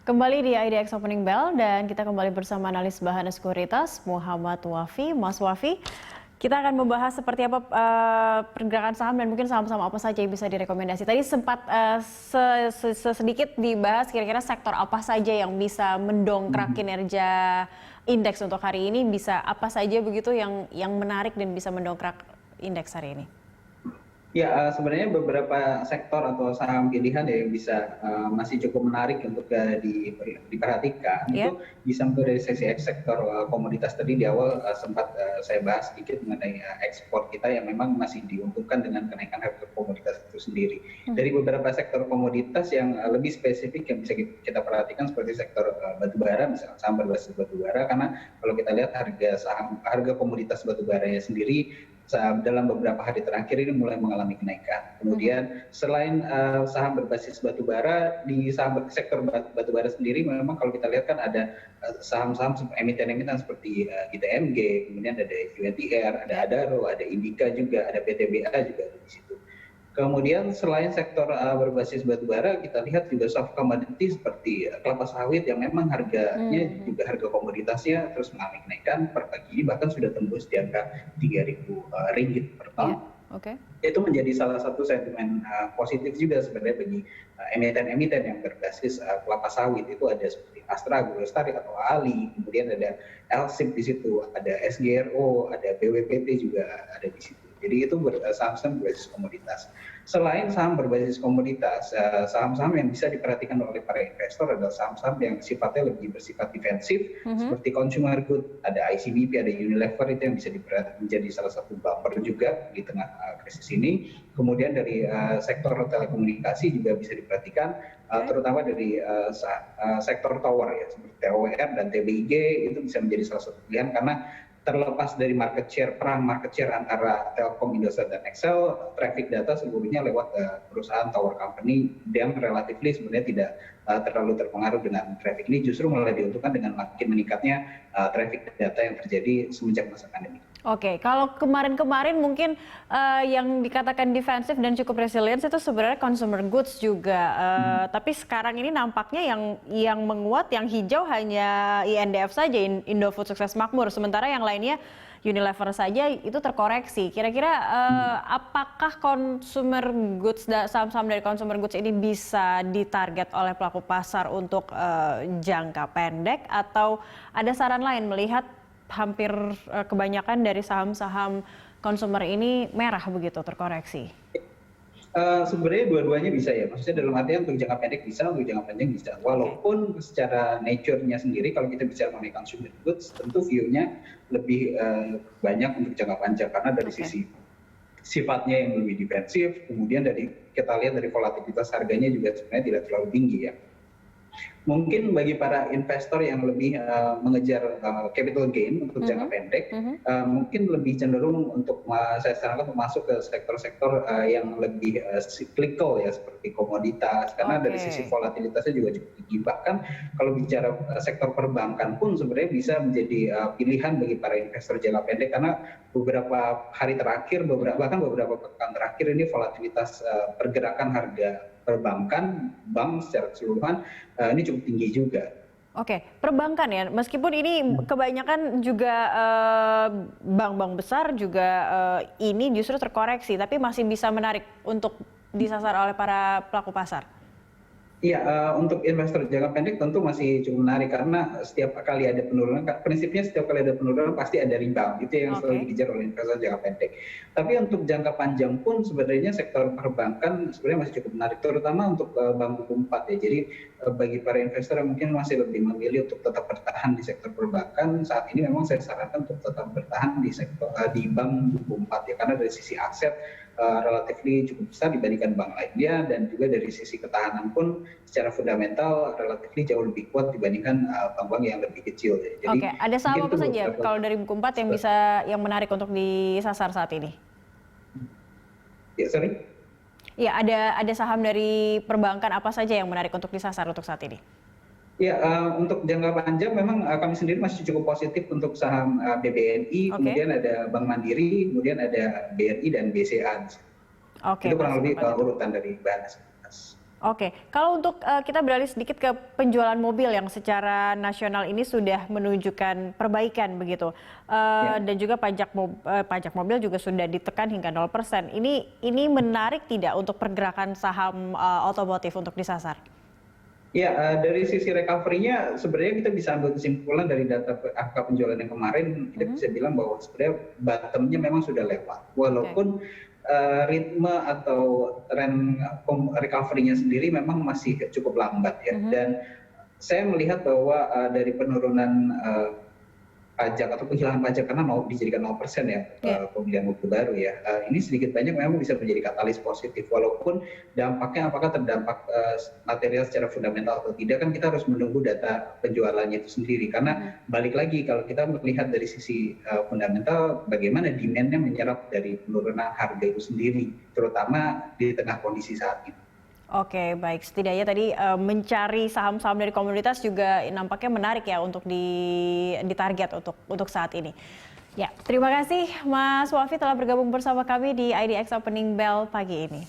Kembali di IDX Opening Bell dan kita kembali bersama analis bahan sekuritas Muhammad Wafi. Mas Wafi, kita akan membahas seperti apa pergerakan saham dan mungkin saham-saham apa saja yang bisa direkomendasi. Tadi sempat sedikit dibahas kira-kira sektor apa saja yang bisa mendongkrak kinerja indeks untuk hari ini, bisa apa saja begitu yang menarik dan bisa mendongkrak indeks hari ini. Ya, sebenarnya beberapa sektor atau saham pilihan yang bisa masih cukup menarik untuk diperhatikan. Yeah. Itu bisa dari sisi sektor komoditas. Tadi di awal sempat saya bahas sedikit mengenai ekspor kita yang memang masih diuntungkan dengan kenaikan harga komoditas itu sendiri. Dari beberapa sektor komoditas yang lebih spesifik yang bisa kita perhatikan seperti sektor batubara, misalnya saham berbasis batubara, karena kalau kita lihat harga komoditas batubaranya sendiri dalam beberapa hari terakhir ini mulai mengalami kenaikan. Kemudian selain saham berbasis batubara, di sektor batubara sendiri memang kalau kita lihat kan ada saham-saham emiten-emiten seperti ITMG, kemudian ada UNTR, ada Adaro, ada Indika juga, ada PTBA juga di situ. Kemudian selain sektor berbasis batubara, kita lihat juga soft commodity seperti kelapa sawit yang memang harganya juga harga komoditasnya terus mengalami kenaikan per pagi ini, bahkan sudah tembus di angka 3.000 ringgit per ton. Itu menjadi salah satu sentimen positif juga sebenarnya bagi emiten-emiten yang berbasis kelapa sawit. Itu ada seperti Astra, Agrolestari atau Ali, kemudian ada LSIP di situ, ada SGRO, ada BWPT juga ada di situ. Jadi itu saham-saham berbasis komoditas. Selain saham berbasis komoditas, saham-saham yang bisa diperhatikan oleh para investor adalah saham-saham yang sifatnya lebih bersifat defensif, seperti consumer good, ada ICBP, ada Unilever, itu yang bisa menjadi salah satu bumper juga di tengah krisis ini. Kemudian dari sektor telekomunikasi juga bisa diperhatikan, terutama dari sektor tower ya, seperti TOWR dan TBIG, itu bisa menjadi salah satu pilihan karena terlepas dari perang market share antara Telkom, Indosat, dan Excel, traffic data seluruhnya lewat perusahaan tower company yang relatifly sebenarnya tidak terlalu terpengaruh dengan traffic ini, justru malah diuntungkan dengan makin meningkatnya traffic data yang terjadi semenjak masa pandemi. Oke, kalau kemarin-kemarin mungkin yang dikatakan defensif dan cukup resilient itu sebenarnya consumer goods juga. Tapi sekarang ini nampaknya yang menguat, yang hijau hanya INDF saja, Indofood Sukses Makmur. Sementara yang lainnya Unilever saja itu terkoreksi. Kira-kira apakah consumer goods, saham-saham dari consumer goods ini bisa ditarget oleh pelaku pasar untuk jangka pendek, atau ada saran lain melihat hampir kebanyakan dari saham-saham consumer ini merah begitu, terkoreksi? Sebenarnya dua-duanya bisa ya, maksudnya dalam artian untuk jangka pendek bisa, untuk jangka panjang bisa. Walaupun secara nature-nya sendiri kalau kita bicara mengenai consumer goods, tentu view-nya lebih banyak untuk jangka panjang karena dari sisi sifatnya yang lebih defensif, kemudian kita lihat dari volatilitas harganya juga sebenarnya tidak terlalu tinggi ya. Mungkin bagi para investor yang lebih mengejar capital gain untuk jangka pendek, mungkin lebih cenderung untuk saya sarankan untuk masuk ke sektor-sektor yang lebih cyclical ya, seperti komoditas, karena dari sisi volatilitasnya juga cukup tinggi. Bahkan kalau bicara sektor perbankan pun sebenarnya bisa menjadi pilihan bagi para investor jangka pendek, karena beberapa hari terakhir, bahkan beberapa pekan terakhir ini volatilitas pergerakan harga perbankan, bank secara keseluruhan ini cukup tinggi juga. Oke, perbankan ya, meskipun ini kebanyakan juga bank-bank besar juga ini justru terkoreksi, tapi masih bisa menarik untuk disasar oleh para pelaku pasar. Iya, untuk investor jangka pendek tentu masih cukup menarik karena setiap kali ada penurunan, prinsipnya setiap kali ada penurunan pasti ada rebound, itu yang selalu dikejar oleh investor jangka pendek. Tapi untuk jangka panjang pun sebenarnya sektor perbankan sebenarnya masih cukup menarik, terutama untuk bank buku 4 ya. Jadi bagi para investor yang mungkin masih lebih memilih untuk tetap bertahan di sektor perbankan, saat ini memang saya sarankan untuk tetap bertahan di bank buku 4 ya, karena dari sisi aset relatifly cukup besar dibandingkan bank lainnya, dan juga dari sisi ketahanan pun secara fundamental relatifly jauh lebih kuat dibandingkan bank-bank yang lebih kecil. Jadi, ada saham apa saja kalau dari buku 4 yang menarik untuk disasar saat ini? Ya, sorry? Ya, ada saham dari perbankan apa saja yang menarik untuk disasar untuk saat ini? Ya, untuk jangka panjang memang kami sendiri masih cukup positif untuk saham BBNI, kemudian ada Bank Mandiri, kemudian ada BRI dan BCA. Itu kurang lebih urutan dari bahan sekuritas. Oke, kalau untuk kita beralih sedikit ke penjualan mobil yang secara nasional ini sudah menunjukkan perbaikan begitu. Ya. Dan juga pajak mobil juga sudah ditekan hingga 0%. Ini menarik tidak untuk pergerakan saham otomotif untuk disasar? Ya, dari sisi recovery-nya sebenarnya kita bisa ambil kesimpulan dari data angka penjualan yang kemarin, kita bisa bilang bahwa sebenarnya bottom-nya memang sudah lewat. Walaupun ritme atau tren recovery-nya sendiri memang masih cukup lambat ya. Dan saya melihat bahwa dari penurunan pajak atau penghilangan pajak karena mau dijadikan 0% ya pembelian mobil baru ya. Ini sedikit banyak memang bisa menjadi katalis positif, walaupun dampaknya apakah terdampak material secara fundamental atau tidak kan kita harus menunggu data penjualannya itu sendiri, karena balik lagi kalau kita melihat dari sisi fundamental bagaimana demand-nya menyerap dari penurunan harga itu sendiri, terutama di tengah kondisi saat ini. Oke, baik. Setidaknya tadi mencari saham-saham dari komoditas juga nampaknya menarik ya untuk ditarget untuk saat ini. Ya, terima kasih Mas Wafi telah bergabung bersama kami di IDX Opening Bell pagi ini.